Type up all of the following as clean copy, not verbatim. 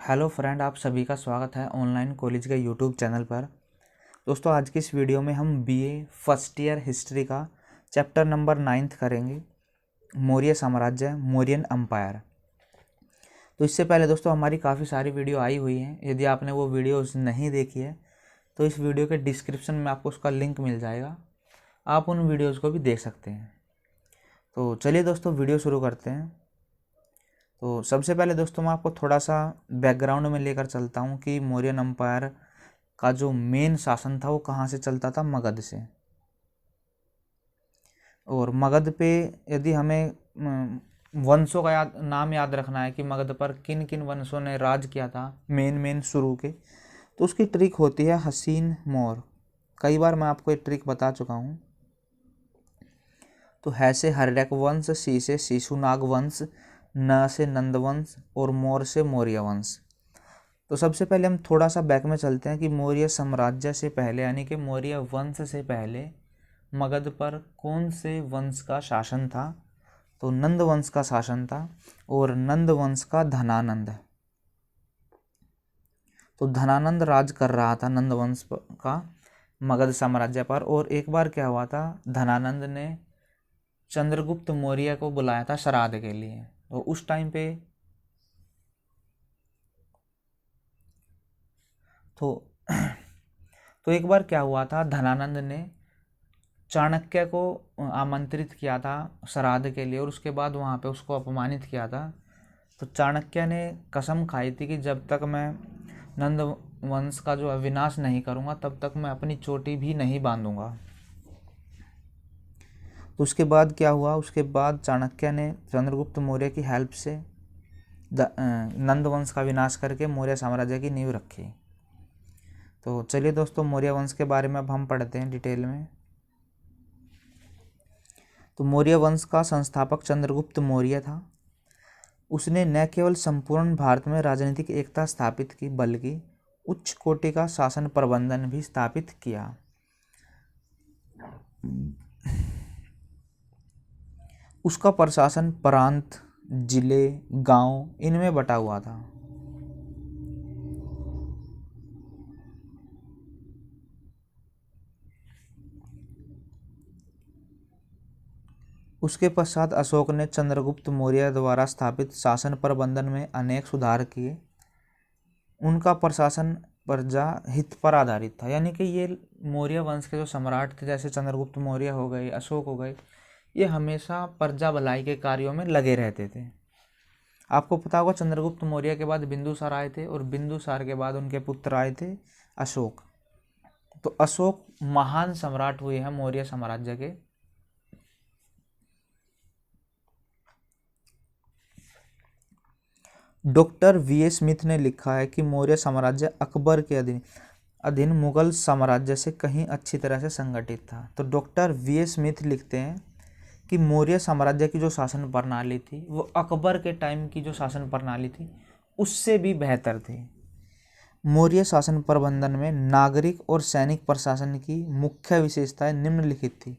Hello friend, आप सभी का स्वागत है ऑनलाइन कॉलेज के यूट्यूब चैनल पर। दोस्तों, आज की इस वीडियो में हम बीए फर्स्ट ईयर हिस्ट्री का चैप्टर नंबर 9 करेंगे, मौर्य साम्राज्य, मौर्यन एम्पायर। तो इससे पहले दोस्तों हमारी काफ़ी सारी वीडियो आई हुई हैं। यदि आपने वो वीडियोस नहीं देखी है तो इस वीडियो के डिस्क्रिप्शन में आपको उसका लिंक मिल जाएगा, आप उन वीडियोज़ को भी देख सकते हैं। तो चलिए दोस्तों, वीडियो शुरू करते हैं। तो सबसे पहले दोस्तों मैं आपको थोड़ा सा बैकग्राउंड में लेकर चलता हूँ कि मौर्यन एम्पायर का जो मेन शासन था वो कहाँ से चलता था, मगध से। और मगध पे यदि हमें वंशों का नाम याद रखना है कि मगध पर किन किन वंशों ने राज किया था, मेन शुरू के, तो उसकी ट्रिक होती है हसीन मौर्य। कई बार मैं आपको ये ट्रिक बता चुका हूँ। तो है से हर्यक वंश, सी से शिशुनाग वंश, न से नंद वंश और मौर्य से मौर्य वंश। तो सबसे पहले हम थोड़ा सा बैक में चलते हैं कि मौर्य साम्राज्य से पहले यानी कि मौर्य वंश से पहले मगध पर कौन से वंश का शासन था। तो नंद वंश का शासन था और नंद वंश का धनानंद। तो धनानंद राज कर रहा था नंद वंश का मगध साम्राज्य पर। और एक बार क्या हुआ था, धनानंद ने चंद्रगुप्त मौर्य को बुलाया था श्राद्ध के लिए। तो उस टाइम पे तो एक बार क्या हुआ था, धनानंद ने चाणक्य को आमंत्रित किया था श्राद्ध के लिए और उसके बाद वहाँ पे उसको अपमानित किया था। तो चाणक्य ने कसम खाई थी कि जब तक मैं नंद वंश का जो विनाश नहीं करूँगा तब तक मैं अपनी चोटी भी नहीं बांधूंगा। तो उसके बाद क्या हुआ, उसके बाद चाणक्य ने चंद्रगुप्त मौर्य की हेल्प से नंद वंश का विनाश करके मौर्य साम्राज्य की नींव रखी। तो चलिए दोस्तों, मौर्य वंश के बारे में अब हम पढ़ते हैं डिटेल में। तो मौर्य वंश का संस्थापक चंद्रगुप्त मौर्य था। उसने न केवल संपूर्ण भारत में राजनीतिक एकता स्थापित की बल्कि उच्च कोटि का शासन प्रबंधन भी स्थापित किया। उसका प्रशासन प्रांत, जिले, गांव इनमें बटा हुआ था। उसके पश्चात अशोक ने चंद्रगुप्त मौर्य द्वारा स्थापित शासन प्रबंधन में अनेक सुधार किए। उनका प्रशासन प्रजा हित पर आधारित था, यानी कि ये मौर्य वंश के जो सम्राट थे जैसे चंद्रगुप्त मौर्य हो गए, अशोक हो गए, ये हमेशा प्रजा भलाई के कार्यों में लगे रहते थे। आपको पता होगा चंद्रगुप्त मौर्य के बाद बिंदुसार आए थे और बिंदुसार के बाद उनके पुत्र आए थे अशोक। तो अशोक महान सम्राट हुए हैं मौर्य साम्राज्य के। Doctor VA. स्मिथ ने लिखा है कि मौर्य साम्राज्य अकबर के अधीन मुगल साम्राज्य से कहीं अच्छी तरह से संगठित था। तो डॉक्टर वी.ए. स्मिथ लिखते हैं कि मौर्य साम्राज्य की जो शासन प्रणाली थी वो अकबर के टाइम की जो शासन प्रणाली थी उससे भी बेहतर थी। मौर्य शासन प्रबंधन में नागरिक और सैनिक प्रशासन की मुख्य विशेषताएं निम्नलिखित थी।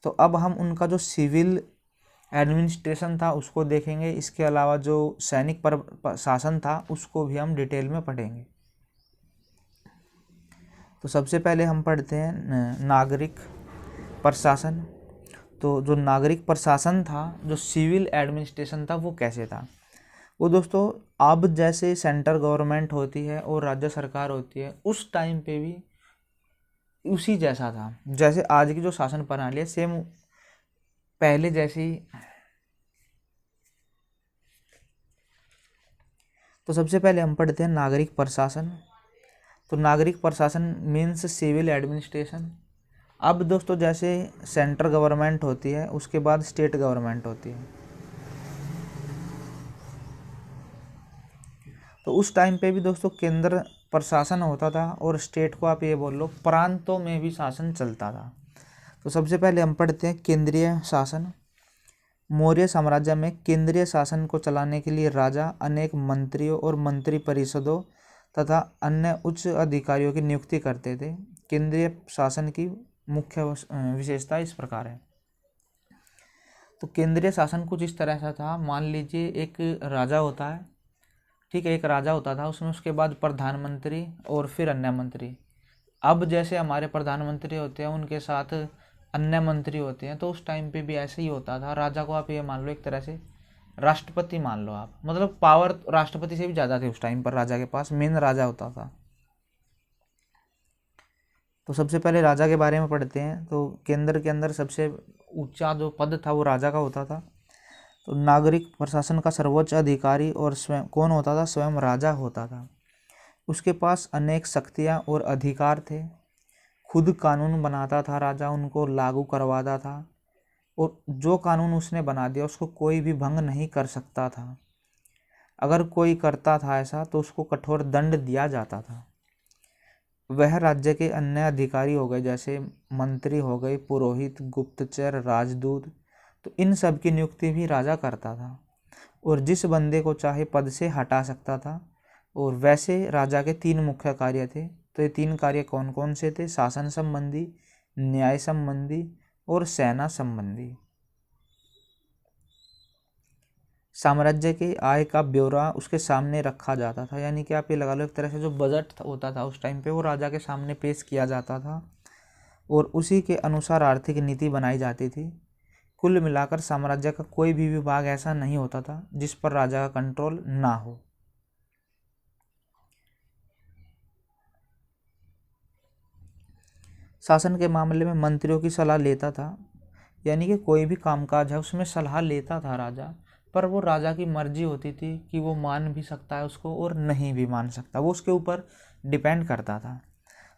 तो अब हम उनका जो सिविल एडमिनिस्ट्रेशन था उसको देखेंगे। इसके अलावा जो सैनिक शासन था उसको भी हम डिटेल में पढ़ेंगे। तो सबसे पहले हम पढ़ते हैं नागरिक प्रशासन। तो जो नागरिक प्रशासन था, जो सिविल एडमिनिस्ट्रेशन था, वो कैसे था। वो दोस्तों अब जैसे सेंट्रल गवर्नमेंट होती है और राज्य सरकार होती है उस टाइम पे भी उसी जैसा था। जैसे आज की जो शासन प्रणाली है सेम पहले जैसी। तो सबसे पहले हम पढ़ते हैं नागरिक प्रशासन। तो नागरिक प्रशासन मीन्स सिविल एडमिनिस्ट्रेशन। अब दोस्तों जैसे सेंट्रल गवर्नमेंट होती है उसके बाद स्टेट गवर्नमेंट होती है। तो उस टाइम पे भी दोस्तों केंद्र प्रशासन होता था और स्टेट को आप ये बोल लो प्रांतों में भी शासन चलता था। तो सबसे पहले हम पढ़ते हैं केंद्रीय शासन। मौर्य साम्राज्य में केंद्रीय शासन को चलाने के लिए राजा अनेक मंत्रियों और मंत्री परिषदों तथा अन्य उच्च अधिकारियों की नियुक्ति करते थे। केंद्रीय शासन की मुख्य विशेषता इस प्रकार है। तो केंद्रीय शासन कुछ इस तरह से था, मान लीजिए एक राजा होता है ठीक है, एक राजा होता था उसमें, उसके बाद प्रधानमंत्री और फिर अन्य मंत्री। अब जैसे हमारे प्रधानमंत्री होते हैं उनके साथ अन्य मंत्री होते हैं, तो उस टाइम पे भी ऐसे ही होता था। राजा को आप ये मान लो एक तरह से राष्ट्रपति मान लो आप, मतलब पावर राष्ट्रपति से भी ज़्यादा थे उस टाइम पर राजा के पास, मेन राजा होता था। तो सबसे पहले राजा के बारे में पढ़ते हैं। तो केंद्र के अंदर सबसे ऊंचा जो पद था वो राजा का होता था। तो नागरिक प्रशासन का सर्वोच्च अधिकारी और स्वयं कौन होता था? स्वयं राजा होता था। उसके पास अनेक शक्तियाँ और अधिकार थे। खुद कानून बनाता था राजा, उनको लागू करवाता था, और जो कानून उसने बना दिया उसको कोई भी भंग नहीं कर सकता था। अगर कोई करता था ऐसा तो उसको कठोर दंड दिया जाता था। वह राज्य के अन्य अधिकारी हो गए, जैसे मंत्री हो गए, पुरोहित, गुप्तचर, राजदूत, तो इन सब की नियुक्ति भी राजा करता था, और जिस बंदे को चाहे पद से हटा सकता था। और वैसे राजा के 3 मुख्य कार्य थे। तो ये 3 कार्य कौन कौन से थे? शासन संबंधी, न्याय संबंधी और सेना संबंधी। साम्राज्य के आय का ब्यौरा उसके सामने रखा जाता था, यानी कि आप ये लगा लो एक तरह से जो बजट होता था उस टाइम पे वो राजा के सामने पेश किया जाता था, और उसी के अनुसार आर्थिक नीति बनाई जाती थी। कुल मिलाकर साम्राज्य का कोई भी विभाग ऐसा नहीं होता था जिस पर राजा का कंट्रोल ना हो। शासन के मामले में मंत्रियों की सलाह लेता था, यानी कि कोई भी कामकाज है उसमें सलाह लेता था राजा, पर वो राजा की मर्जी होती थी कि वो मान भी सकता है उसको और नहीं भी मान सकता, वो उसके ऊपर डिपेंड करता था।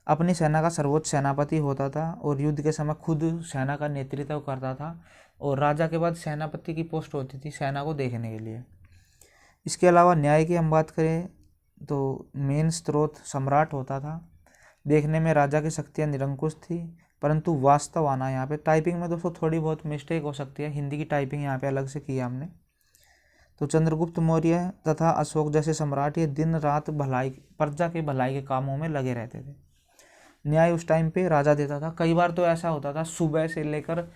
अपनी सेना का सर्वोच्च सेनापति होता था और युद्ध के समय खुद सेना का नेतृत्व करता था, और राजा के बाद सेनापति की पोस्ट होती थी सेना को देखने के लिए। इसके अलावा न्याय की हम बात करें तो मेन स्रोत सम्राट होता था। देखने में राजा की शक्तियाँ निरंकुश थी, परंतु वास्तव आना यहाँ पे टाइपिंग में दोस्तों थोड़ी बहुत मिस्टेक हो सकती है, हिंदी की टाइपिंग यहाँ पे अलग से की है हमने। तो चंद्रगुप्त मौर्य तथा अशोक जैसे सम्राट ये दिन रात भलाई प्रजा के भलाई के कामों में लगे रहते थे। न्याय उस टाइम पे राजा देता था। कई बार तो ऐसा होता था सुबह से लेकर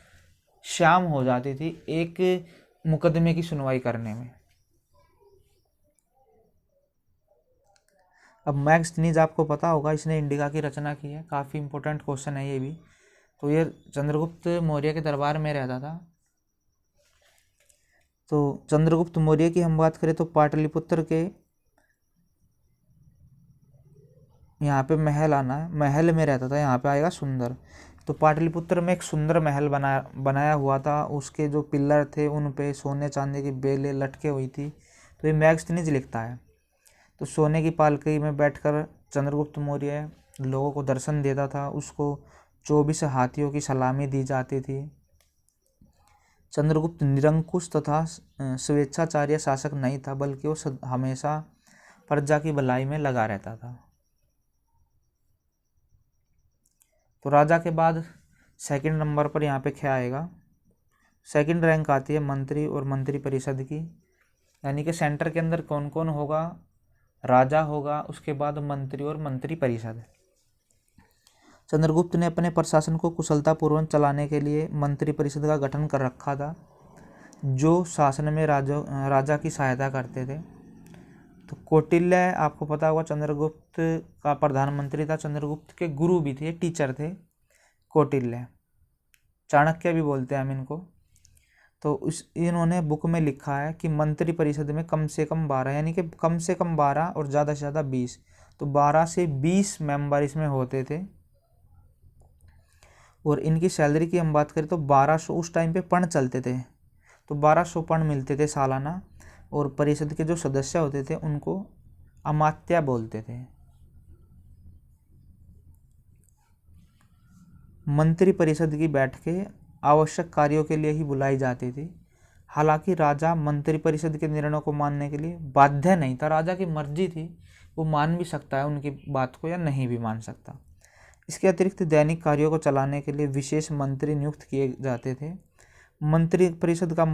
शाम हो जाती थी एक मुकदमे की सुनवाई करने में। अब मैग्स्थनीज आपको पता होगा, इसने इंडिका की रचना की है, काफ़ी इंपॉर्टेंट क्वेश्चन है ये भी। तो ये चंद्रगुप्त मौर्य के दरबार में रहता था। तो चंद्रगुप्त मौर्य की हम बात करें तो पाटलिपुत्र के यहाँ पे महल आना है, महल में रहता था, यहाँ पे आएगा सुंदर। तो पाटलिपुत्र में एक सुंदर महल बनाया हुआ था, उसके जो पिलर थे उन पे सोने चांदी की बेलें लटके हुई थी। तो ये मैग्स्थनीज लिखता है। तो सोने की पालकी में बैठकर चंद्रगुप्त मौर्य लोगों को दर्शन देता था, उसको 24 हाथियों की सलामी दी जाती थी। चंद्रगुप्त निरंकुश तथा स्वेच्छाचार्य शासक नहीं था, बल्कि वो हमेशा प्रजा की भलाई में लगा रहता था। तो राजा के बाद सेकंड नंबर पर यहाँ पे क्या आएगा? सेकंड रैंक आती है मंत्री और मंत्री परिषद की, यानी कि सेंटर के अंदर कौन कौन होगा? राजा होगा, उसके बाद मंत्री और मंत्री परिषद। चंद्रगुप्त ने अपने प्रशासन को कुशलतापूर्वक चलाने के लिए मंत्री परिषद का गठन कर रखा था, जो शासन में राजा की सहायता करते थे। तो कौटिल्य आपको पता होगा चंद्रगुप्त का प्रधानमंत्री था, चंद्रगुप्त के गुरु भी थे, टीचर थे कौटिल्य, चाणक्य भी बोलते हैं हम इनको। तो इन्होंने बुक में लिखा है कि मंत्री परिषद में कम से कम 12, यानी कि कम से कम 12 और ज़्यादा से ज़्यादा 20, तो 12 से 20 मेंबर इसमें होते थे। और इनकी सैलरी की हम बात करें तो 1200 उस टाइम पे पण चलते थे, तो 1200 पण मिलते थे सालाना। और परिषद के जो सदस्य होते थे उनको अमात्य बोलते थे। मंत्री परिषद की बैठकें आवश्यक कार्यों के लिए ही बुलाई जाती थी। हालांकि राजा मंत्री परिषद के निर्णयों को मानने के लिए बाध्य नहीं था, राजा की मर्जी थी, वो मान भी सकता है उनकी बात को या नहीं भी मान सकता। इसके अतिरिक्त दैनिक कार्यों को चलाने के लिए विशेष मंत्री नियुक्त किए जाते थे। मंत्री परिषद का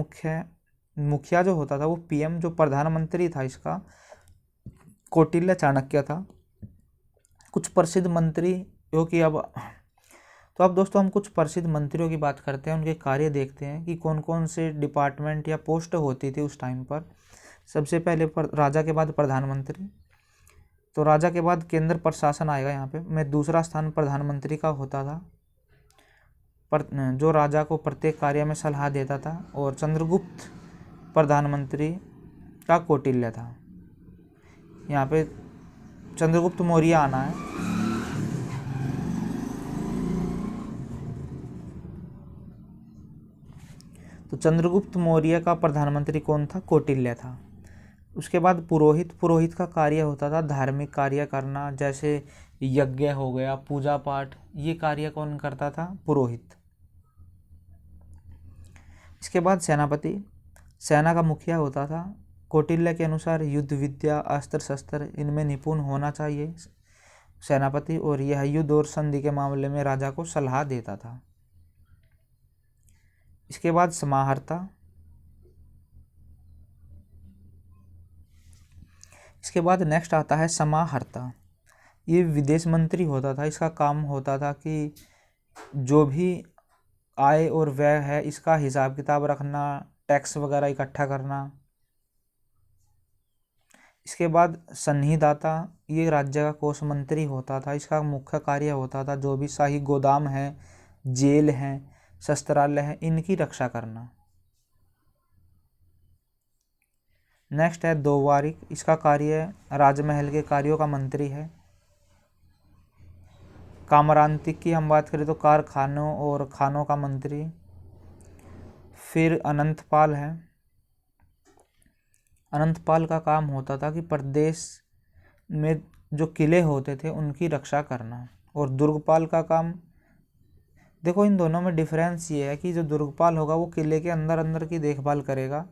मुखिया जो होता था वो पीएम, जो प्रधानमंत्री था इसका कौटिल्य चाणक्य था। कुछ प्रसिद्ध मंत्रियों की अब दोस्तों हम कुछ प्रसिद्ध मंत्रियों की बात करते हैं, उनके कार्य देखते हैं कि कौन कौन से डिपार्टमेंट या पोस्ट होती थी उस टाइम पर। सबसे पहले राजा के बाद प्रधानमंत्री, तो राजा के बाद केंद्र प्रशासन आएगा। यहाँ पे में दूसरा स्थान प्रधानमंत्री का होता था, जो राजा को प्रत्येक कार्य में सलाह देता था। और चंद्रगुप्त प्रधानमंत्री का कौटिल्य था। यहाँ पे चंद्रगुप्त मौर्य आना है। तो चंद्रगुप्त मौर्य का प्रधानमंत्री कौन था? कौटिल्य था। उसके बाद पुरोहित, पुरोहित का कार्य होता था धार्मिक कार्य करना, जैसे यज्ञ हो गया, पूजा पाठ, ये कार्य कौन करता था? पुरोहित। इसके बाद सेनापति, सेना का मुखिया होता था। कौटिल्य के अनुसार युद्ध विद्या, अस्त्र शस्त्र इनमें निपुण होना चाहिए सेनापति, और यह युद्ध और संधि के मामले में राजा को सलाह देता था। इसके बाद समाहर्ता, इसके बाद नेक्स्ट आता है समाहर्ता। ये विदेश मंत्री होता था। इसका काम होता था कि जो भी आय और व्यय है इसका हिसाब किताब रखना, टैक्स वगैरह इकट्ठा करना। इसके बाद सन्निधाता, ये राज्य का कोष मंत्री होता था। इसका मुख्य कार्य होता था जो भी शाही गोदाम है, जेल है, शस्त्रालय है, इनकी रक्षा करना। नेक्स्ट है दोवारिक, इसका कार्य राजमहल के कार्यों का मंत्री है। कामरांतिक की हम बात करें तो कारखानों और खानों का मंत्री। फिर अनंतपाल है। अनंतपाल का काम होता था कि प्रदेश में जो किले होते थे उनकी रक्षा करना। और दुर्गपाल का काम, देखो इन दोनों में डिफरेंस ये है कि जो दुर्गपाल होगा वो किले के अंदर अंदर की देखभाल करेगा,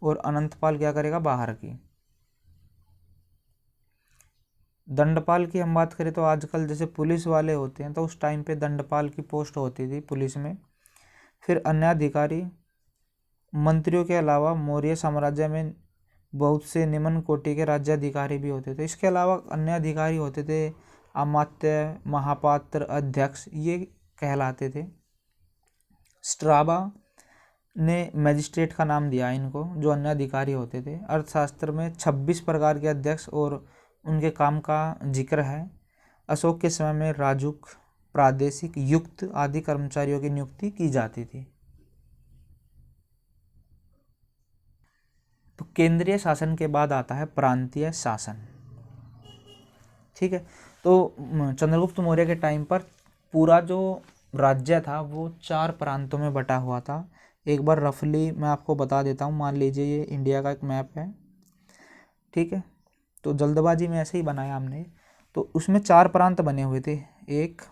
और अनंतपाल क्या करेगा? बाहर की। दंडपाल की हम बात करें तो आजकल जैसे पुलिस वाले होते हैं तो उस टाइम पे दंडपाल की पोस्ट होती थी पुलिस में। फिर अन्य अधिकारी, मंत्रियों के अलावा मौर्य साम्राज्य में बहुत से निम्न कोटि के राज्याधिकारी भी होते थे। इसके अलावा अन्य अधिकारी होते थे अमात्य, महापात्र, अध्यक्ष, ये कहलाते थे। स्ट्राबा ने मैजिस्ट्रेट का नाम दिया इनको, जो अन्य अधिकारी होते थे। अर्थशास्त्र में 26 प्रकार के अध्यक्ष और उनके काम का जिक्र है। अशोक के समय में राजुक, प्रादेशिक, युक्त आदि कर्मचारियों की नियुक्ति की जाती थी। तो केंद्रीय शासन के बाद आता है प्रांतीय शासन। ठीक है, तो चंद्रगुप्त मौर्य के टाइम पर पूरा जो राज्य था वो 4 प्रांतों में बटा हुआ था। एक बार रफली मैं आपको बता देता हूँ। मान लीजिए ये इंडिया का एक मैप है, ठीक है, तो जल्दबाजी में ऐसे ही बनाया हमने। तो उसमें 4 प्रांत बने हुए थे, 1,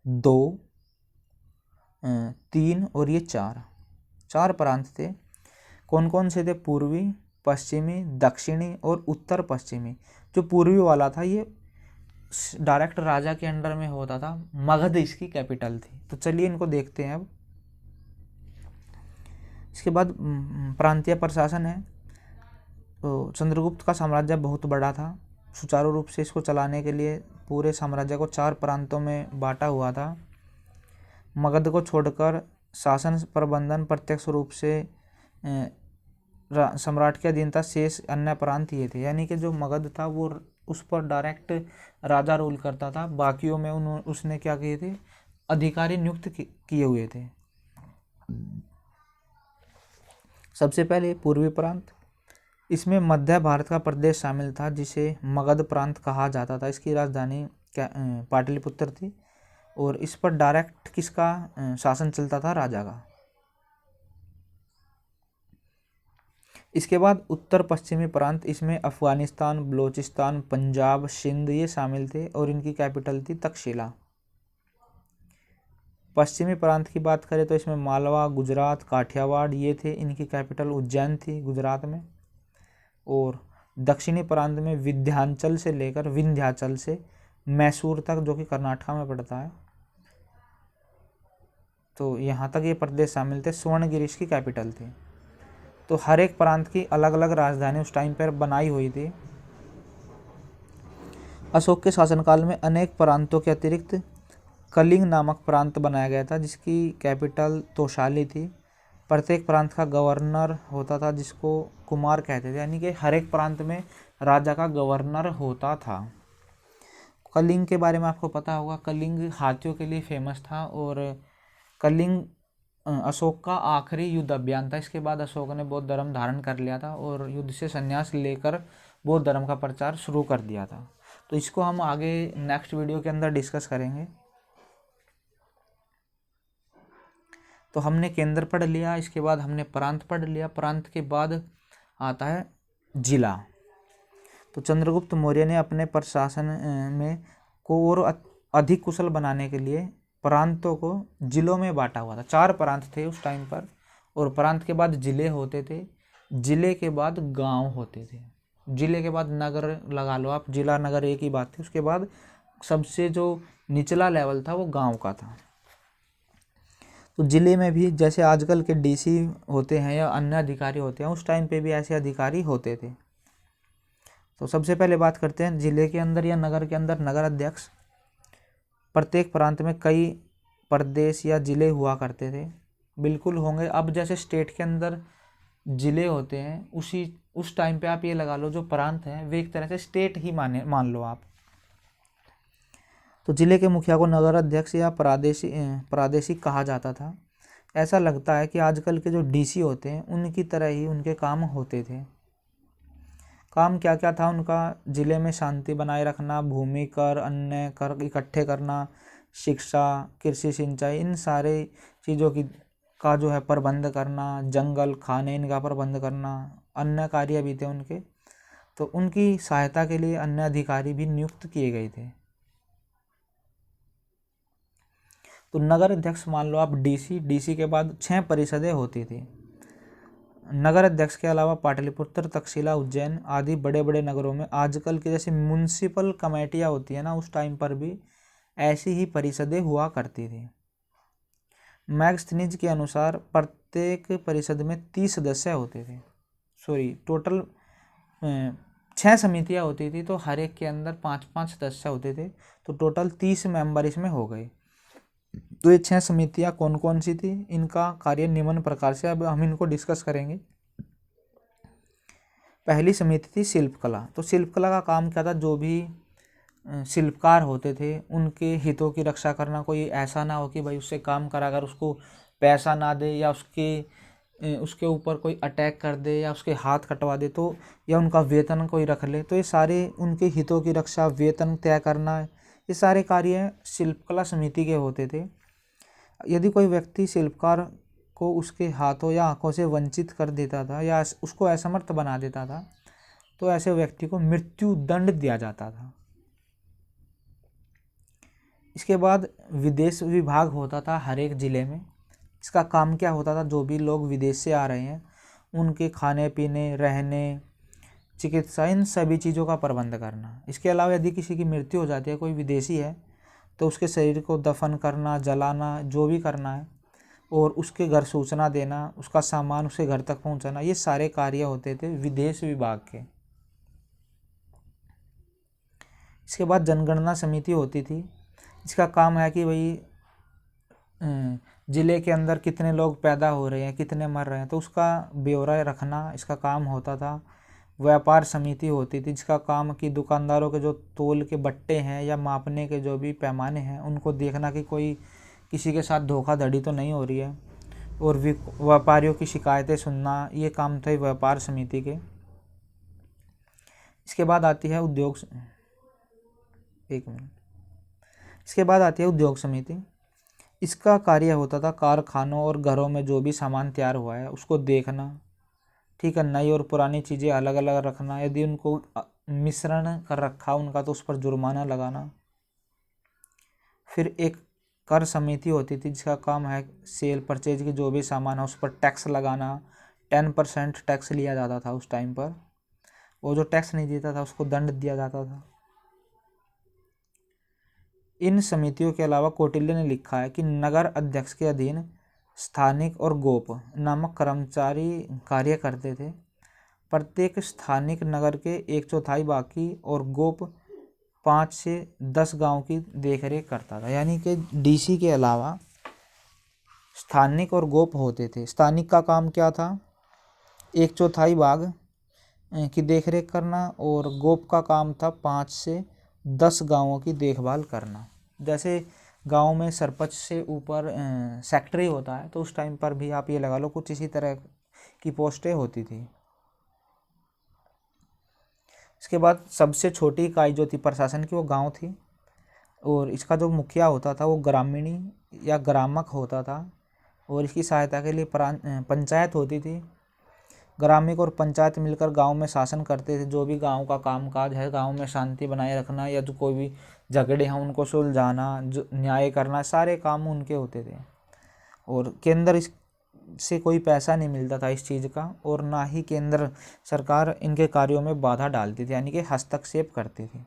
2, 3 और ये 4 प्रांत थे। कौन कौन से थे? पूर्वी, पश्चिमी, दक्षिणी और उत्तर पश्चिमी। जो पूर्वी वाला था ये डायरेक्ट राजा के अंडर में होता था, मगध इसकी कैपिटल थी। तो चलिए इनको देखते हैं अब। इसके बाद प्रांतीय प्रशासन है। तो चंद्रगुप्त का साम्राज्य बहुत बड़ा था। सुचारू रूप से इसको चलाने के लिए पूरे साम्राज्य को 4 प्रांतों में बांटा हुआ था। मगध को छोड़कर शासन प्रबंधन प्रत्यक्ष रूप से सम्राट के अधीन था। शेष अन्य प्रांत ये थे, यानी कि जो मगध था वो उस पर डायरेक्ट राजा रूल करता था। बाकियों में उसने क्या किए थे? अधिकारी नियुक्त किए हुए थे। सबसे पहले पूर्वी प्रांत, इसमें मध्य भारत का प्रदेश शामिल था जिसे मगध प्रांत कहा जाता था। इसकी राजधानी पाटलिपुत्र थी और इस पर डायरेक्ट किसका शासन चलता था? राजा का। इसके बाद उत्तर पश्चिमी प्रांत, इसमें अफगानिस्तान, बलोचिस्तान, पंजाब, सिंध ये शामिल थे और इनकी कैपिटल थी तक्षशिला। पश्चिमी प्रांत की बात करें तो इसमें मालवा, गुजरात, काठियावाड़ ये थे, इनकी कैपिटल उज्जैन थी गुजरात में। और दक्षिणी प्रांत में विंध्याचल से लेकर विंध्याचल से मैसूर तक, जो कि कर्नाटक में पड़ता है, तो यहाँ तक ये प्रदेश शामिल थे। स्वर्णगिरी इसकी कैपिटल थी। तो हर एक प्रांत की अलग अलग राजधानी उस टाइम पर बनाई हुई थी। अशोक के शासनकाल में अनेक प्रांतों के अतिरिक्त कलिंग नामक प्रांत बनाया गया था जिसकी कैपिटल तोशाली थी। प्रत्येक प्रांत का गवर्नर होता था जिसको कुमार कहते थे, यानी कि हर एक प्रांत में राजा का गवर्नर होता था। कलिंग के बारे में आपको पता होगा, कलिंग हाथियों के लिए फेमस था और कलिंग अशोक का आखिरी युद्ध अभियान था। इसके बाद अशोक ने बौद्ध धर्म धारण कर लिया था और युद्ध से संन्यास लेकर बौद्ध धर्म का प्रचार शुरू कर दिया था। तो इसको हम आगे नेक्स्ट वीडियो के अंदर डिस्कस करेंगे। तो हमने केंद्र पढ़ लिया, इसके बाद हमने प्रांत पढ़ लिया, प्रांत के बाद आता है जिला। तो चंद्रगुप्त मौर्य ने अपने प्रशासन में को और अधिक कुशल बनाने के लिए प्रांतों को जिलों में बांटा हुआ था। 4 प्रांत थे उस टाइम पर, और प्रांत के बाद जिले होते थे, जिले के बाद गांव होते थे, जिले के बाद नगर लगा लो आप, जिला नगर एक ही बात थी। उसके बाद सबसे जो निचला लेवल था वो गांव का था। तो जिले में भी जैसे आजकल के डीसी होते हैं या अन्य अधिकारी होते हैं, उस टाइम पे भी ऐसे अधिकारी होते थे। तो सबसे पहले बात करते हैं जिले के अंदर या नगर के अंदर नगर अध्यक्ष। प्रत्येक प्रांत में कई प्रदेश या जिले हुआ करते थे, बिल्कुल होंगे। अब जैसे स्टेट के अंदर जिले होते हैं, उस टाइम पे आप ये लगा लो जो प्रांत हैं वे एक तरह से स्टेट ही मान लो आप। तो जिले के मुखिया को नगर अध्यक्ष या प्रादेशिक कहा जाता था। ऐसा लगता है कि आजकल के जो डीसी होते हैं उनकी तरह ही उनके काम होते थे। काम क्या क्या था उनका? जिले में शांति बनाए रखना, भूमि कर, अन्य कर इकट्ठे करना, शिक्षा, कृषि, सिंचाई, इन सारे चीज़ों का जो है प्रबंध करना, जंगल, खाने, इनका प्रबंध करना, अन्य कार्य भी थे उनके। तो उनकी सहायता के लिए अन्य अधिकारी भी नियुक्त किए गए थे। तो नगर अध्यक्ष मान लो आप डीसी के बाद 6 परिषदें होती थी। नगर अध्यक्ष के अलावा पाटलिपुत्र, तक्षशिला, उज्जैन आदि बड़े बड़े नगरों में आजकल के जैसे म्युनिसिपल कमेटियाँ होती है ना, उस टाइम पर भी ऐसी ही परिषदें हुआ करती थी। मैग्स्थनीज के अनुसार प्रत्येक परिषद में 30 सदस्य होते थे। टोटल 6 समितियाँ होती थी, तो हर एक के अंदर 5-5 सदस्य होते थे, तो टोटल 30 मेंबर इसमें हो गए। तो ये 6 समितियाँ कौन कौन सी थी, इनका कार्य निम्न प्रकार से, अब हम इनको डिस्कस करेंगे। पहली समिति थी शिल्पकला। तो शिल्पकला का काम क्या था? जो भी शिल्पकार होते थे उनके हितों की रक्षा करना। कोई ऐसा ना हो कि भाई उससे काम कराकर उसको पैसा ना दे, या उसके ऊपर कोई अटैक कर दे, या उसके हाथ कटवा दे, तो या उनका वेतन कोई रख ले। तो ये सारे उनके हितों की रक्षा, वेतन तय करना, ये सारे कार्य शिल्पकला समिति के होते थे। यदि कोई व्यक्ति शिल्पकार को उसके हाथों या आंखों से वंचित कर देता था या उसको असमर्थ बना देता था, तो ऐसे व्यक्ति को मृत्यु दंड दिया जाता था। इसके बाद विदेश विभाग होता था हर एक ज़िले में। इसका काम क्या होता था? जो भी लोग विदेश से आ रहे हैं उनके खाने पीने, रहने, चिकित्सा, इन सभी चीज़ों का प्रबंध करना। इसके अलावा यदि किसी की मृत्यु हो जाती है, कोई विदेशी है, तो उसके शरीर को दफन करना, जलाना, जो भी करना है, और उसके घर सूचना देना, उसका सामान उसके घर तक पहुंचाना, ये सारे कार्य होते थे विदेश विभाग के। इसके बाद जनगणना समिति होती थी। इसका काम है कि भाई ज़िले के अंदर कितने लोग पैदा हो रहे हैं, कितने मर रहे हैं, तो उसका ब्यौरा रखना इसका काम होता था। व्यापार समिति होती थी, जिसका काम कि दुकानदारों के जो तोल के बट्टे हैं या मापने के जो भी पैमाने हैं उनको देखना कि कोई किसी के साथ धोखाधड़ी तो नहीं हो रही है, और व्यापारियों की शिकायतें सुनना, ये काम थे व्यापार समिति के। इसके बाद आती है इसके बाद आती है उद्योग समिति। इसका कार्य होता था कारखानों और घरों में जो भी सामान तैयार हुआ है उसको देखना, ठीक है, नई और पुरानी चीज़ें अलग अलग रखना, यदि उनको मिश्रण कर रखा उनका तो उस पर जुर्माना लगाना। फिर एक कर समिति होती थी जिसका काम है सेल परचेज की जो भी सामान है उस पर टैक्स लगाना। 10% टैक्स लिया जाता था उस टाइम पर, वो जो टैक्स नहीं देता था उसको दंड दिया जाता था। इन समितियों के अलावा कौटिल्य ने लिखा है कि नगर अध्यक्ष के अधीन स्थानिक और गोप नामक कर्मचारी कार्य करते थे। प्रत्येक स्थानिक नगर के 1/4 बाकी और गोप 5 से 10 गांव की देखरेख करता था। यानी कि डीसी के अलावा स्थानिक और गोप होते थे। स्थानिक का काम क्या था? 1/4 भाग की देखरेख करना, और गोप का काम था 5 से 10 गांवों की देखभाल करना। जैसे गांव में सरपंच से ऊपर सेक्रेटरी होता है, तो उस टाइम पर भी आप ये लगा लो कुछ इसी तरह की पोस्टें होती थी। इसके बाद सबसे छोटी इकाई जो थी प्रशासन की, वो गांव थी, और इसका जो मुखिया होता था वो ग्रामीणी या ग्रामक होता था, और इसकी सहायता के लिए पंचायत होती थी। ग्रामीण और पंचायत मिलकर गांव में शासन करते थे। जो भी गांव का कामकाज है, गांव में शांति बनाए रखना या जो कोई भी झगड़े हैं उनको सुलझाना, जो न्याय करना, सारे काम उनके होते थे। और केंद्र से कोई पैसा नहीं मिलता था इस चीज़ का, और ना ही केंद्र सरकार इनके कार्यों में बाधा डालती थी, यानी कि हस्तक्षेप करती थी।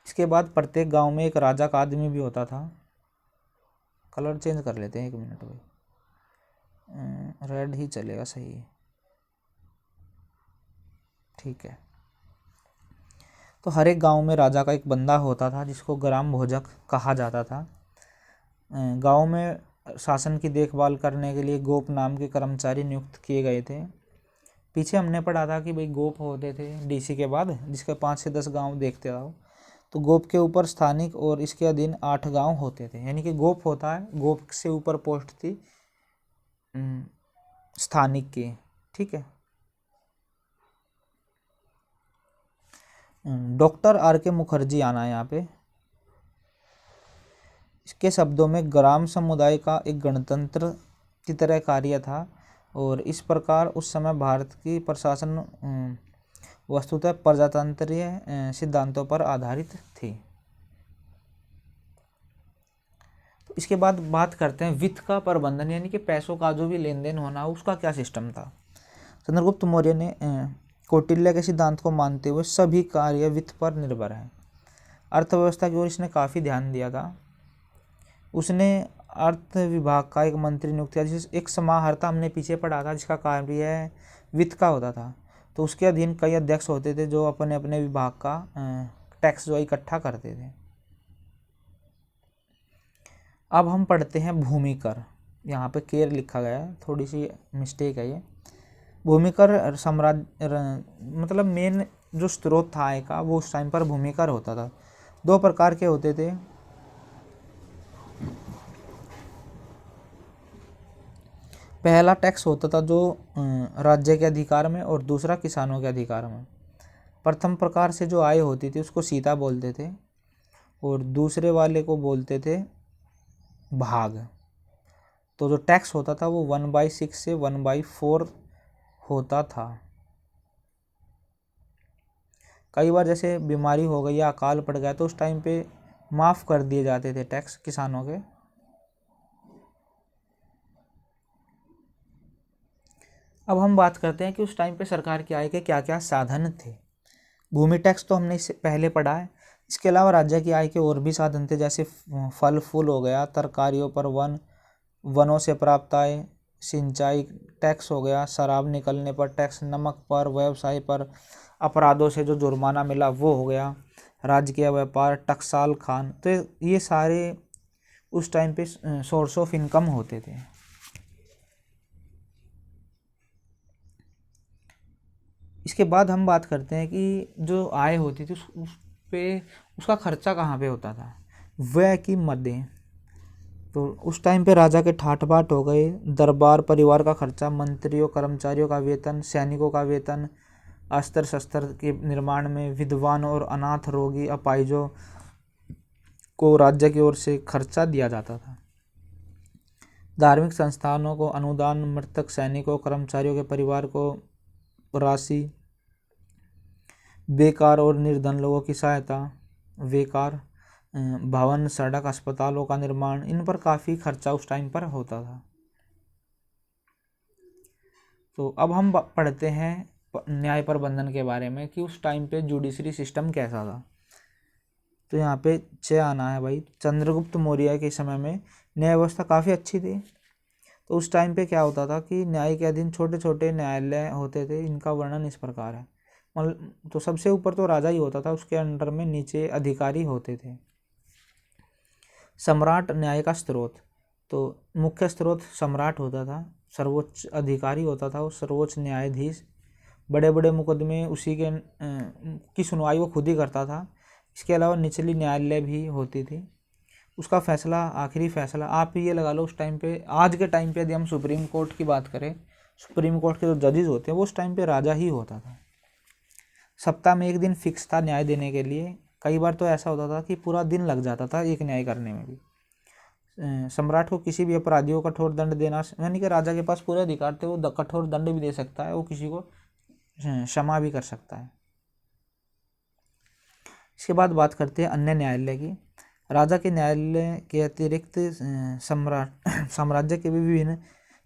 इसके बाद प्रत्येक गांव में एक राजा का आदमी भी होता था। कलर चेंज कर लेते हैं, 1 मिनट भाई, रेड ही चलेगा, सही है, ठीक है। तो हर एक गांव में राजा का एक बंदा होता था जिसको ग्राम भोजक कहा जाता था। गांव में शासन की देखभाल करने के लिए गोप नाम के कर्मचारी नियुक्त किए गए थे। पीछे हमने पढ़ा था कि भाई गोप होते थे डीसी के बाद, जिसके 5 से 10 गांव देखते रहो। तो गोप के ऊपर स्थानिक और इसके अधीन 8 गांव होते थे, यानी कि गोप होता है, गोप से ऊपर पोस्ट थी स्थानिक की, ठीक है। डॉक्टर आर के मुखर्जी आना है यहाँ पे। इसके शब्दों में ग्राम समुदाय का एक गणतंत्र की तरह कार्य था, और इस प्रकार उस समय भारत की प्रशासन वस्तुतः प्रजातंत्रीय सिद्धांतों पर आधारित थी। तो इसके बाद बात करते हैं वित्त का प्रबंधन, यानी कि पैसों का जो भी लेन देन होना उसका क्या सिस्टम था। चंद्रगुप्त मौर्य ने कौटिल्य के सिद्धांत को मानते हुए सभी कार्य वित्त पर निर्भर है। अर्थव्यवस्था की ओर इसने काफ़ी ध्यान दिया था। उसने अर्थ विभाग का एक मंत्री नियुक्त किया, जिस एक समाहर्ता हमने पीछे पढ़ा था जिसका कार्य वित्त का होता था। तो उसके अधीन कई अध्यक्ष होते थे जो अपने अपने विभाग का टैक्स जो इकट्ठा करते थे। अब हम पढ़ते हैं भूमि कर। यहाँ पे केर लिखा गया है, थोड़ी सी मिस्टेक है ये। भूमि कर साम्राज्य मतलब मेन जो स्रोत था आय का, वो उस टाइम पर भूमि कर होता था। 2 प्रकार के होते थे। पहला टैक्स होता था जो राज्य के अधिकार में, और दूसरा किसानों के अधिकार में। प्रथम प्रकार से जो आय होती थी उसको सीता बोलते थे, और दूसरे वाले को बोलते थे भाग। तो जो टैक्स होता था वो 1/6 से 1/4 होता था। कई बार जैसे बीमारी हो गई या अकाल पड़ गया तो उस टाइम पे माफ़ कर दिए जाते थे टैक्स किसानों के। अब हम बात करते हैं कि उस टाइम पे सरकार की आय के क्या क्या साधन थे। भूमि टैक्स तो हमने इससे पहले पढ़ा है। इसके अलावा राज्य की आय के और भी साधन थे, जैसे फल फूल हो गया, तरकारियों पर वनों से प्राप्त आय, सिंचाई टैक्स हो गया, शराब निकलने पर टैक्स, नमक पर, व्यवसाय पर, अपराधों से जो जुर्माना मिला वो हो गया, राजकीय व्यापार, टकसाल खान। तो ये सारे उस टाइम पे सोर्स ऑफ इनकम होते थे। इसके बाद हम बात करते हैं कि जो आय होती थी उस पे उसका खर्चा कहाँ पे होता था, व्यय की मदें। तो उस टाइम पे राजा के ठाट बाट हो गए, दरबार परिवार का खर्चा, मंत्रियों कर्मचारियों का वेतन, सैनिकों का वेतन, अस्त्र शस्त्र के निर्माण में, विद्वान और अनाथ रोगी अपाहिजों को राज्य की ओर से खर्चा दिया जाता था। धार्मिक संस्थानों को अनुदान, मृतक सैनिकों कर्मचारियों के परिवार को राशि, बेकार और निर्धन लोगों की सहायता, बेकार भवन, सड़क, अस्पतालों का निर्माण, इन पर काफ़ी खर्चा उस टाइम पर होता था। तो अब हम पढ़ते हैं न्याय प्रबंधन के बारे में कि उस टाइम पे जुडिशरी सिस्टम कैसा था। तो यहाँ पे 6 आना है भाई। चंद्रगुप्त मौर्य के समय में न्याय व्यवस्था काफ़ी अच्छी थी। तो उस टाइम पे क्या होता था कि न्याय के अधीन छोटे छोटे न्यायालय होते थे। इनका वर्णन इस प्रकार है। मतलब तो सबसे ऊपर तो राजा ही होता था, उसके अंडर में नीचे अधिकारी होते थे। सम्राट न्याय का स्रोत, तो मुख्य स्रोत सम्राट होता था, सर्वोच्च अधिकारी होता था वो सर्वोच्च न्यायाधीश, बड़े बड़े मुकदमे उसी के की सुनवाई वो खुद ही करता था। इसके अलावा निचली न्यायालय भी होती थी, उसका फैसला आखिरी फैसला आप ये लगा लो उस टाइम पे, आज के टाइम पे यदि हम सुप्रीम कोर्ट की बात करें, सुप्रीम कोर्ट के जो जजेस होते हैं वो उस टाइम पे राजा ही होता था। सप्ताह में एक दिन फिक्स था न्याय देने के लिए, कई बार तो ऐसा होता था कि पूरा दिन लग जाता था एक न्याय करने में भी। सम्राट को किसी भी अपराधी को कठोर दंड देना, यानी कि राजा के पास पूरे अधिकार थे, वो कठोर दंड भी दे सकता है, वो किसी को क्षमा भी कर सकता है। इसके बाद बात करते हैं अन्य न्यायालय की। राजा के न्यायालय के अतिरिक्त सम्राट साम्राज्य के भी विभिन्न,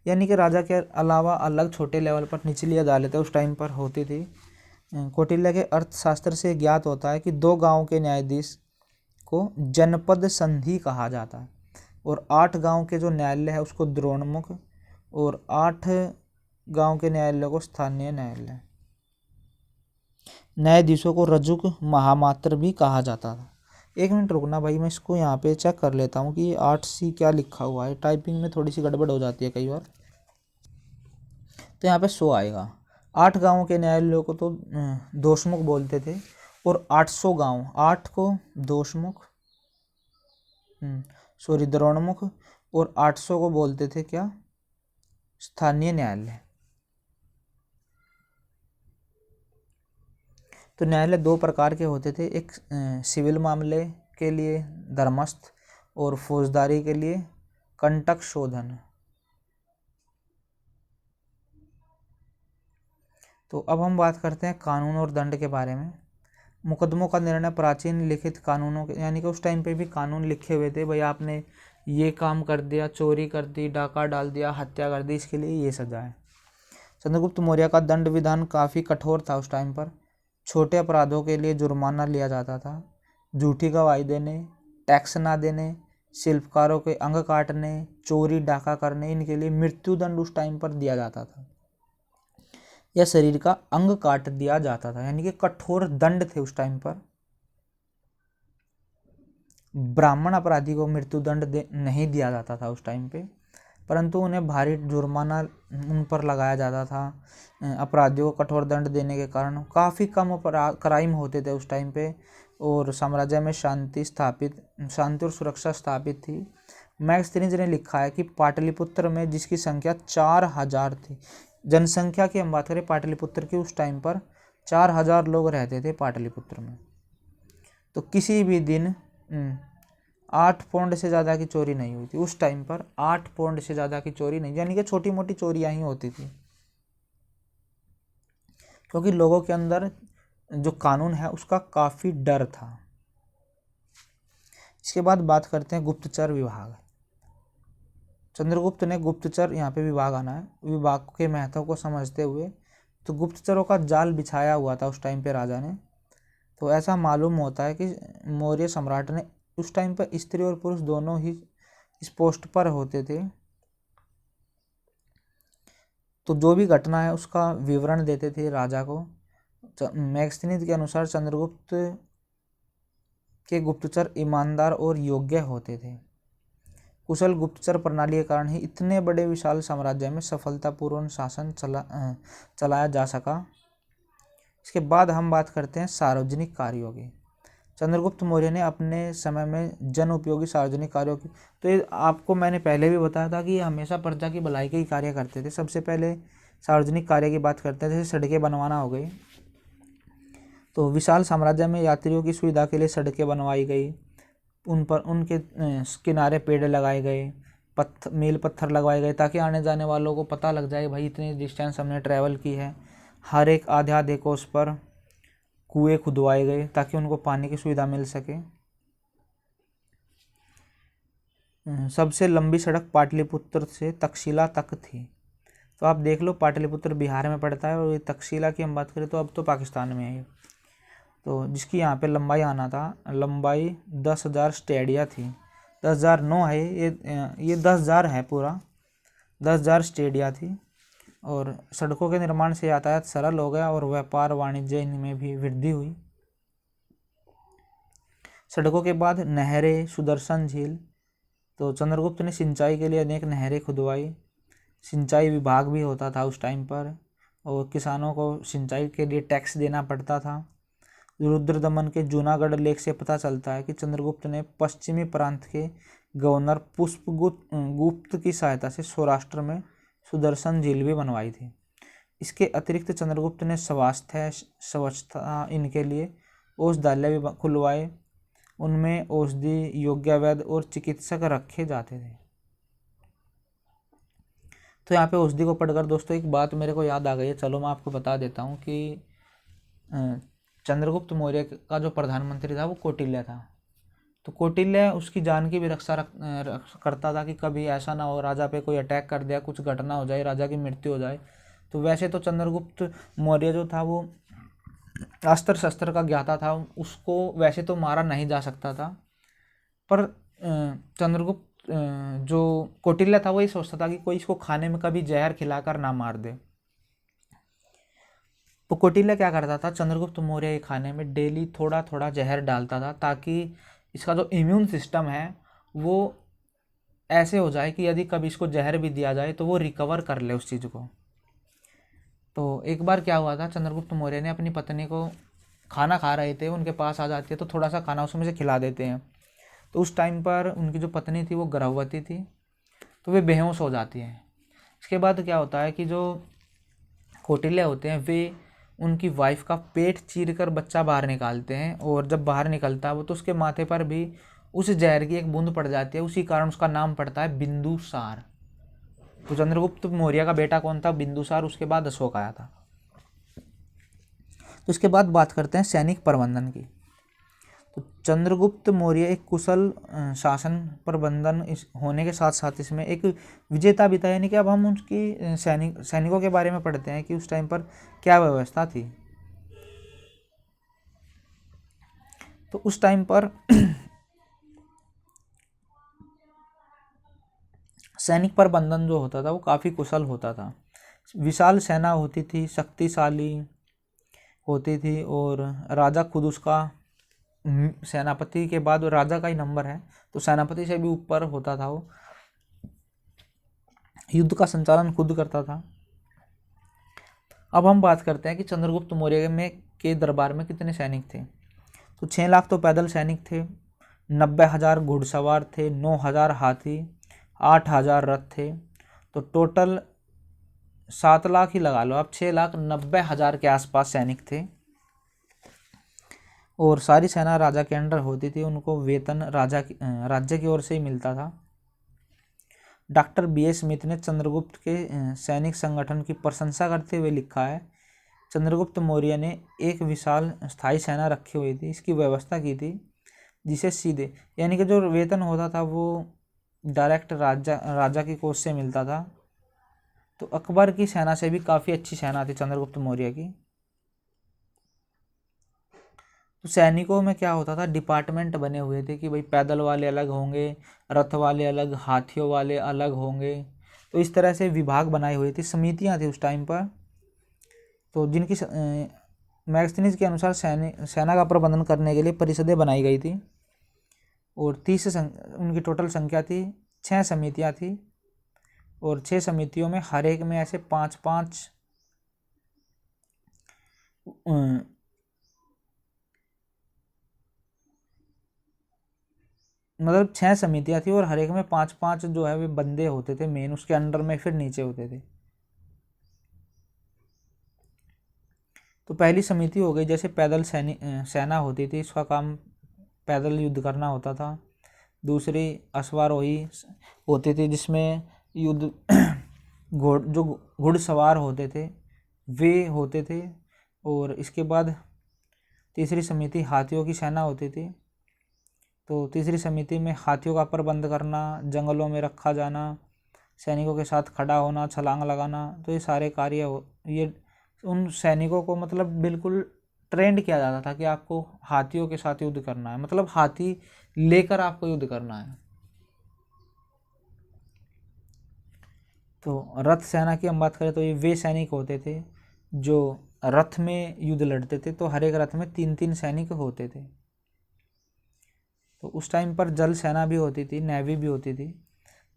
यानी कि राजा के अलावा अलग छोटे लेवल पर निचली अदालतें उस टाइम पर होती थी। कौटिल्य के अर्थशास्त्र से ज्ञात होता है कि 2 गांव के न्यायाधीश को जनपद संधि कहा जाता है, और 8 गांव के जो न्यायालय है उसको द्रोणमुख, और 8 गांव के न्यायालय को स्थानीय न्यायालय। न्यायाधीशों को रजुक महामात्र भी कहा जाता था। एक मिनट रुकना भाई, मैं इसको यहाँ पे चेक कर लेता हूँ कि 8C क्या लिखा हुआ है, टाइपिंग में थोड़ी सी गड़बड़ हो जाती है कई बार। तो यहाँ पे 100 आएगा। 8 गांवों के न्यायालयों को तो दोषमुख बोलते थे, और 800 गांव, 8 को दोषमुख द्रोणमुख, और 800 को बोलते थे क्या, स्थानीय न्यायालय। तो न्यायालय 2 प्रकार के होते थे, एक सिविल मामले के लिए धर्मस्थ, और फौजदारी के लिए कंटक शोधन। तो अब हम बात करते हैं कानून और दंड के बारे में। मुकदमों का निर्णय प्राचीन लिखित कानूनों के, यानी कि उस टाइम पे भी कानून लिखे हुए थे, भाई आपने ये काम कर दिया, चोरी कर दी, डाका डाल दिया, हत्या कर दी, इसके लिए ये सजा है। चंद्रगुप्त मौर्य का दंड विधान काफ़ी कठोर था उस टाइम पर। छोटे अपराधों के लिए जुर्माना लिया जाता था, झूठी गवाही देने, टैक्स ना देने, शिल्पकारों के अंग काटने, चोरी डाका करने, इनके लिए मृत्युदंड उस टाइम पर दिया जाता था, या शरीर का अंग काट दिया जाता था, यानी कि कठोर दंड थे उस टाइम पर। ब्राह्मण अपराधी को मृत्युदंड नहीं दिया जाता था उस टाइम पे, परंतु उन्हें भारी जुर्माना उन पर लगाया जाता था। अपराधियों को कठोर दंड देने के कारण काफ़ी कम क्राइम होते थे उस टाइम पे, और साम्राज्य में शांति और सुरक्षा स्थापित थी। मैक्सथनीज ने लिखा है कि पाटलिपुत्र में, जिसकी संख्या 4000 थी, जनसंख्या की हम बात करें पाटलिपुत्र की, उस टाइम पर 4000 लोग रहते थे पाटलिपुत्र में। तो किसी भी दिन 8 पौंड से ज़्यादा की चोरी नहीं हुई थी उस टाइम पर। 8 पौंड से ज़्यादा की चोरी नहीं, यानी कि छोटी मोटी चोरियां ही होती थी, क्योंकि लोगों के अंदर जो कानून है उसका काफ़ी डर था। इसके बाद बात करते हैं गुप्तचर विभाग। चंद्रगुप्त ने गुप्तचर, यहाँ पे विभाग आना है, विभाग के महत्व को समझते हुए तो गुप्तचरों का जाल बिछाया हुआ था उस टाइम पे राजा ने। तो ऐसा मालूम होता है कि मौर्य सम्राट ने उस टाइम पर स्त्री और पुरुष दोनों ही इस पोस्ट पर होते थे, तो जो भी घटना है उसका विवरण देते थे राजा को। मैक्सथनीज के अनुसार चंद्रगुप्त के गुप्तचर ईमानदार और योग्य होते थे। कुशल गुप्तचर प्रणाली के कारण ही इतने बड़े विशाल साम्राज्य में सफलतापूर्वक शासन चलाया जा सका। इसके बाद हम बात करते हैं सार्वजनिक कार्यों की। चंद्रगुप्त मौर्य ने अपने समय में जन उपयोगी सार्वजनिक कार्यों की, तो ये आपको मैंने पहले भी बताया था कि ये हमेशा प्रजा की भलाई के ही कार्य करते थे। सबसे पहले सार्वजनिक कार्य की बात करते हैं, जैसे सड़कें बनवाना हो गई, तो विशाल साम्राज्य में यात्रियों की सुविधा के लिए सड़कें बनवाई गई, उन पर उनके किनारे पेड़ लगाए गए, मील पत्थर लगवाए गए, ताकि आने जाने वालों को पता लग जाए भाई इतनी डिस्टेंस हमने ट्रैवल की है। हर एक आधे कोस पर कुएं खुदवाए गए ताकि उनको पानी की सुविधा मिल सके। सबसे लंबी सड़क पाटलिपुत्र से तक्षशिला तक थी। तो आप देख लो, पाटलिपुत्र बिहार में पड़ता है, और ये तक्षशिला की हम बात करें तो अब तो पाकिस्तान में है। तो जिसकी यहाँ पे लंबाई आना था, लंबाई 10,000 स्टेडिया थी। 10,009 है ये 10,000 है पूरा, 10,000 स्टेडिया थी। और सड़कों के निर्माण से यातायात सरल हो गया और व्यापार वाणिज्य इनमें भी वृद्धि हुई। सड़कों के बाद नहरें, सुदर्शन झील। तो चंद्रगुप्त ने सिंचाई के लिए अनेक नहरें खुदवाई। सिंचाई विभाग भी होता था उस टाइम पर और किसानों को सिंचाई के लिए टैक्स देना पड़ता था। रुद्रदमन के जूनागढ़ लेख से पता चलता है कि चंद्रगुप्त ने पश्चिमी प्रांत के गवर्नर पुष्पगुप्त की सहायता से सौराष्ट्र में सुदर्शन झील भी बनवाई थी। इसके अतिरिक्त चंद्रगुप्त ने स्वास्थ्य, स्वच्छता इनके लिए औषधालय भी खुलवाए। उनमें औषधि, योग्य वैद्य और चिकित्सक रखे जाते थे। तो यहाँ पे औषधि को पढ़कर दोस्तों एक बात मेरे को याद आ गई है, चलो मैं आपको बता देता हूँ कि चंद्रगुप्त मौर्य का जो प्रधानमंत्री था वो कौटिल्य था। तो कौटिल्य उसकी जान की भी रक्षा करता था कि कभी ऐसा ना हो राजा पे कोई अटैक कर दिया, कुछ घटना हो जाए, राजा की मृत्यु हो जाए। तो वैसे तो चंद्रगुप्त मौर्य जो था वो अस्त्र शस्त्र का ज्ञाता था, उसको वैसे तो मारा नहीं जा सकता था, पर चंद्रगुप्त जो कौटिल्य था वो ये सोचता था कि कोई इसको खाने में कभी जहर खिलाकर ना मार दे। तो कौटिल्य क्या करता था, चंद्रगुप्त मौर्य के खाने में डेली थोड़ा थोड़ा जहर डालता था ताकि इसका जो इम्यून सिस्टम है वो ऐसे हो जाए कि यदि कभी इसको जहर भी दिया जाए तो वो रिकवर कर ले उस चीज़ को। तो एक बार क्या हुआ था, चंद्रगुप्त मौर्य ने अपनी पत्नी को, खाना खा रहे थे, उनके पास आ जाती है तो थोड़ा सा खाना उसमें से खिला देते हैं। तो उस टाइम पर उनकी जो पत्नी थी वो गर्भवती थी, तो वे बेहोश हो जाती हैं। इसके बाद क्या होता है कि जो कौटिल्य होते हैं वे उनकी वाइफ का पेट चीर कर बच्चा बाहर निकालते हैं, और जब बाहर निकलता है वो तो उसके माथे पर भी उस जहर की एक बूंद पड़ जाती है, उसी कारण उसका नाम पड़ता है बिंदुसार। तो चंद्रगुप्त मौर्य का बेटा कौन था, बिंदुसार, उसके बाद अशोक आया था। तो इसके बाद बात करते हैं सैनिक प्रबंधन की। तो चंद्रगुप्त मौर्य एक कुशल शासन प्रबंधन होने के साथ साथ इसमें एक विजेता भी था, यानी कि अब हम उसकी सैनिकों के बारे में पढ़ते हैं कि उस टाइम पर क्या व्यवस्था थी। तो उस टाइम पर सैनिक प्रबंधन जो होता था वो काफ़ी कुशल होता था। विशाल सेना होती थी, शक्तिशाली होती थी, और राजा खुद उसका सेनापति के बाद राजा का ही नंबर है तो सेनापति से भी ऊपर होता था। वो युद्ध का संचालन खुद करता था। अब हम बात करते हैं कि चंद्रगुप्त मौर्य में के दरबार में कितने सैनिक थे। तो 6 लाख तो पैदल सैनिक थे, 90,000 घुड़सवार थे, 9,000 हाथी, 8,000 रथ थे। तो टोटल 7 लाख ही लगा लो, अब 6,90,000 के आसपास सैनिक थे। और सारी सेना राजा के अंडर होती थी, उनको वेतन राज्य की ओर से ही मिलता था। Doctor B.A. स्मिथ ने चंद्रगुप्त के सैनिक संगठन की प्रशंसा करते हुए लिखा है, चंद्रगुप्त मौर्य ने एक विशाल स्थायी सेना रखी हुई थी, इसकी व्यवस्था की थी जिसे सीधे, यानी कि जो वेतन होता था वो डायरेक्ट राजा की कोष से मिलता था। तो अकबर की सेना से भी काफ़ी अच्छी सेना थी चंद्रगुप्त मौर्य की। तो सैनिकों में क्या होता था, डिपार्टमेंट बने हुए थे कि भाई पैदल वाले अलग होंगे, रथ वाले अलग, हाथियों वाले अलग होंगे। तो इस तरह से विभाग बनाए हुए थे, समितियां थी उस टाइम पर। तो जिनकी मैगजीन्स के अनुसार सेना का प्रबंधन करने के लिए परिषदें बनाई गई थी, और 30 उनकी टोटल संख्या थी। 6 समितियां थी, और 6 समितियों में हर एक में ऐसे 5-5 मतलब 6 समितियां थी, और हर एक में 5-5 जो है वे बंदे होते थे मेन, उसके अंडर में फिर नीचे होते थे। तो पहली समिति हो गई, जैसे पैदल सेना होती थी, इसका काम पैदल युद्ध करना होता था। दूसरी अश्वारोही होती थी, जिसमें युद्ध जो घुड़सवार होते थे वे होते थे। और इसके बाद तीसरी समिति हाथियों की सेना होती थी। तो तीसरी समिति में हाथियों का प्रबंध करना, जंगलों में रखा जाना, सैनिकों के साथ खड़ा होना, छलांग लगाना, तो ये सारे कार्य ये उन सैनिकों को मतलब बिल्कुल ट्रेंड किया जाता था कि आपको हाथियों के साथ युद्ध करना है, मतलब हाथी लेकर आपको युद्ध करना है। तो रथ सेना की हम बात करें तो ये वे सैनिक होते थे जो रथ में युद्ध लड़ते थे। तो हर एक रथ में 3-3 सैनिक होते थे। तो उस टाइम पर जल सेना भी होती थी, नेवी भी होती थी।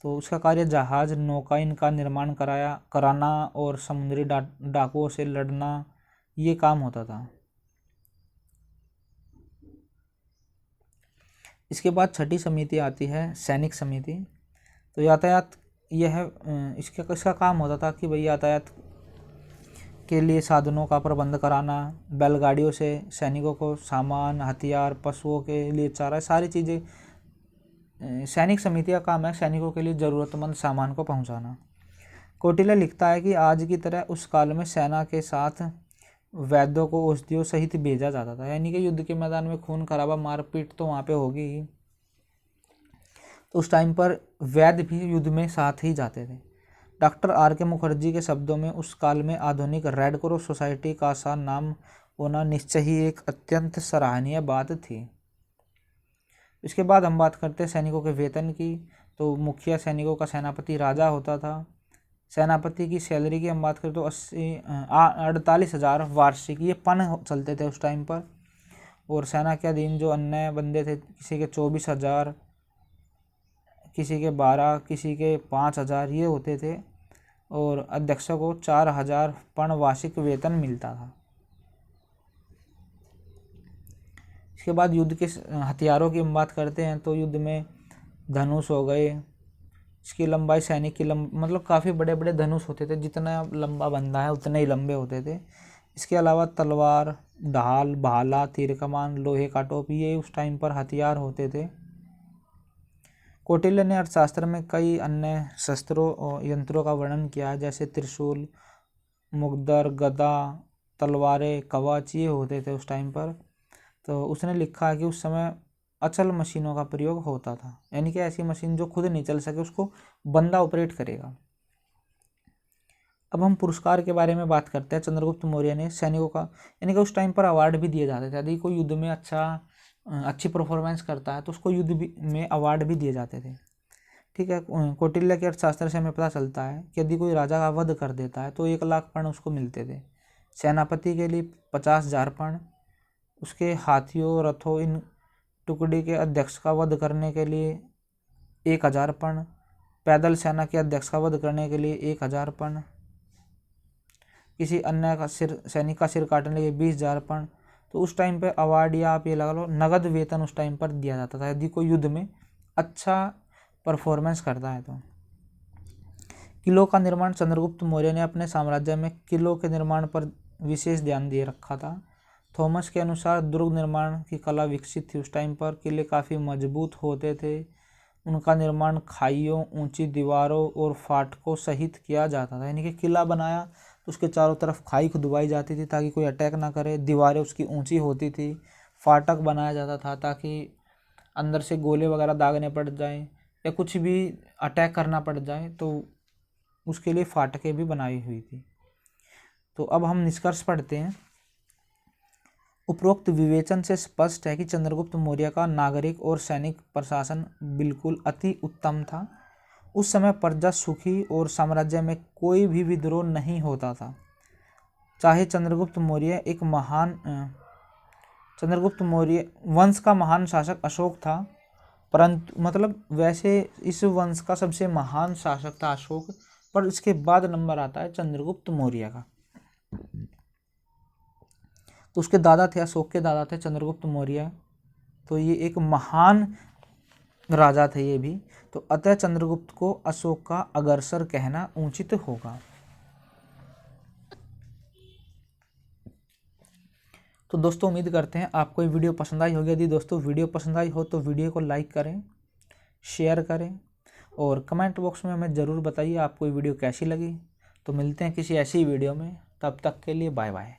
तो उसका कार्य जहाज, नौका इनका निर्माण कराना और समुद्री डाकुओं से लड़ना, ये काम होता था। इसके बाद छठी समिति आती है, सैनिक समिति। तो यातायात यह इसका काम होता था कि भाई यातायात के लिए साधनों का प्रबंध कराना, बैलगाड़ियों से सैनिकों को सामान, हथियार, पशुओं के लिए चारा, सारी चीज़ें सैनिक समिति का काम है, सैनिकों के लिए ज़रूरतमंद सामान को पहुंचाना। कौटिल्य लिखता है कि आज की तरह उस काल में सेना के साथ वैद्यों को औषधियों सहित भेजा जाता था। यानी कि युद्ध के मैदान में खून खराबा, मारपीट तो वहाँ पे होगी ही। तो उस टाइम पर वैद्य भी युद्ध में साथ ही जाते थे। डॉक्टर आर के मुखर्जी के शब्दों में उस काल में आधुनिक रेड क्रॉस सोसाइटी का सा नाम होना निश्चय ही एक अत्यंत सराहनीय बात थी। इसके बाद हम बात करते हैं सैनिकों के वेतन की। तो मुखिया सैनिकों का सेनापति राजा होता था। सेनापति की सैलरी की हम बात करें तो 48,000 वार्षिक, ये पन चलते थे उस टाइम पर। और सेना के अधीन जो अन्य बंदे थे, किसी के 24,000, किसी के 12, किसी के 5,000 ये होते थे। और अध्यक्षों को 4,000 पन वार्षिक वेतन मिलता था। इसके बाद युद्ध के हथियारों की हम बात करते हैं तो युद्ध में धनुष हो गए। इसकी लंबाई सैनिक की मतलब काफ़ी बड़े बड़े धनुष होते थे, जितना लंबा बंदा है उतने ही लंबे होते थे। इसके अलावा तलवार, ढाल, भाला, तीर कमान, लोहे का टोप, ये उस टाइम पर हथियार होते थे। कौटिल्य ने अर्थशास्त्र में कई अन्य शस्त्रों और यंत्रों का वर्णन किया है, जैसे त्रिशूल, मुगदर, गदा, तलवारें, कवच, ये होते थे उस टाइम पर। तो उसने लिखा है कि उस समय अचल मशीनों का प्रयोग होता था, यानी कि ऐसी मशीन जो खुद नहीं चल सके उसको बंदा ऑपरेट करेगा। अब हम पुरस्कार के बारे में बात करते हैं। चंद्रगुप्त मौर्य ने सैनिकों का, यानी कि उस टाइम पर अवार्ड भी दिए जाते थे। यदि कोई युद्ध में अच्छी परफॉर्मेंस करता है तो उसको युद्ध में अवार्ड भी दिए जाते थे। ठीक है। कौटिल्य के अर्थशास्त्र से हमें पता चलता है कि यदि कोई राजा का वध कर देता है तो 1,00,000 पर्ण उसको मिलते थे। सेनापति के लिए 50,000 पर्ण, उसके हाथियों, रथों, इन टुकड़ी के अध्यक्ष का वध करने के लिए 1,000 पर्ण, पैदल सेना के अध्यक्ष का वध करने के लिए 1,000 पर्ण, किसी अन्य का सैनिक का सिर काटने के लिए 20,000 पर्ण। तो उस टाइम पे अवार्ड या आप ये लगा लो नगद वेतन उस टाइम पर दिया जाता था यदि कोई युद्ध में अच्छा परफॉर्मेंस करता है। तो किलों का निर्माण, चंद्रगुप्त मौर्य ने अपने साम्राज्य में किलों के निर्माण पर विशेष ध्यान दिए रखा था। थॉमस के अनुसार दुर्ग निर्माण की कला विकसित थी उस टाइम पर। किले काफ़ी मजबूत होते थे, उनका निर्माण खाइयों, ऊंची दीवारों और फाटकों सहित किया जाता था। यानी कि किला बनाया तो उसके चारों तरफ खाई खुदवाई जाती थी ताकि कोई अटैक ना करे, दीवारें उसकी ऊंची होती थी, फाटक बनाया जाता था ताकि अंदर से गोले वगैरह दागने पड़ जाएं या कुछ भी अटैक करना पड़ जाए तो उसके लिए फाटकें भी बनाई हुई थी। तो अब हम निष्कर्ष पढ़ते हैं। उपरोक्त विवेचन से स्पष्ट है कि चंद्रगुप्त मौर्य का नागरिक और सैनिक प्रशासन बिल्कुल अति उत्तम था। उस समय प्रजा सुखी और साम्राज्य में कोई भी विद्रोह नहीं होता था। चाहे चंद्रगुप्त मौर्य वंश का महान शासक अशोक था, परंतु मतलब वैसे इस वंश का सबसे महान शासक था अशोक, पर इसके बाद नंबर आता है चंद्रगुप्त मौर्य का। तो उसके दादा थे, अशोक के दादा थे चंद्रगुप्त मौर्य। तो ये एक महान राजा थे ये भी। तो अतः चंद्रगुप्त को अशोक का अग्रसर कहना उचित होगा। तो दोस्तों उम्मीद करते हैं आपको ये वीडियो पसंद आई होगी। यदि दोस्तों वीडियो पसंद आई हो तो वीडियो को लाइक करें, शेयर करें और कमेंट बॉक्स में हमें ज़रूर बताइए आपको ये वीडियो कैसी लगी। तो मिलते हैं किसी ऐसी वीडियो में, तब तक के लिए बाय बाय।